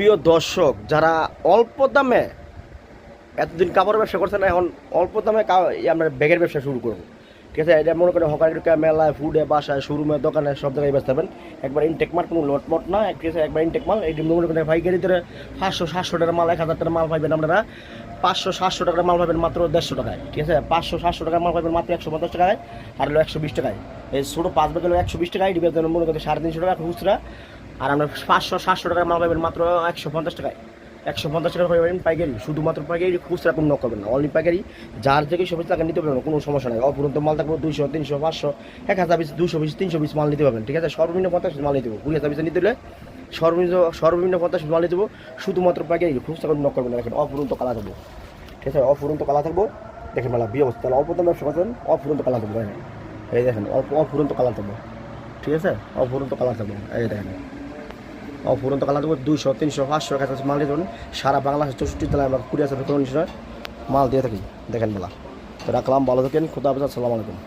প্রিয় দর্শক, যারা অল্প দামে এতদিন কাপড়ের ব্যবসা করছেন, এখন অল্প দামে আমরা ব্যাগের ব্যবসা শুরু করবো। ঠিক আছে, এটা মনে করেন হকার মেলায়, ফুডে, বাসায়, শোরুমে, দোকানে সব জায়গায় ব্যস্ত হবেন। একবার ইনটেক মাল, কোনো লটমট না। ঠিক আছে, একবার ইনটেক মাল। এই মনে করেন পাইকারি ধরে 500-700 টাকার মাল, 1000 টাকার মাল পাইবেন আপনারা। 500-700 টাকার মাল পাবেন মাত্র 150 টাকায়। ঠিক আছে, 500-700 টাকার মাল পাবেন মাত্র 150 টাকায়, আর হলো 120 টাকায়। এই ছোটো 5 ব্যাগ হলো 120 টাকায়, ডিবের জন্য মনে করেন 350 টাকা খুচরা। আর আমরা 500-700 টাকার মাল পাবেন মাত্র 150 টাকায়। 150 টাকা পাইবেন পাইকারি, শুধুমাত্র পাইকারি, খুচরা কোনো করবেন না, অনলি পাইকারি। যার থেকে 120 টাকা নিতে পারবেন, কোনো সমস্যা নেই। অপুরন্ত মাল থাকবে 200, 300, 500, 1000 পিস, 200 পিস, 300 পিস মাল নিতে পারবেন। ঠিক আছে, সর্বনিম্ন 50 পিস মাল নিতে দেবো। 20,000 পিস নিতে হলে সর্বনিম্ন 50 পিস মাল নিতে দেবো, শুধুমাত্র পাইকারি, খুচরা কোনো করবেন না। দেখেন অপুরন্ত কালা থাকবো। ঠিক আছে, অপুরন্ত কালা থাকবো। দেখেন মেলা ব্যবস্থা, অল্প দাম ব্যবসা করছেন, অপুরন্ত কালা থাকবো। দেখেন, এই দেখেন অপুরন্ত কালা থাকবো। ঠিক আছে, অপুরন্ত কালার থাকবো। এই দেখেন অপুরন্ত কালার থাকবো। 200, 300, 500 কাছে মাল দিয়ে দেবেন। সারা বাংলাদেশের 64 জেলায় আমরা কুরিয়ার সাথে মাল দিয়ে থাকি। দেখেন মেলা। তো রাখলাম, ভালো থাকেন, খুদা হাফেজ, আসসালামু আলাইকুম।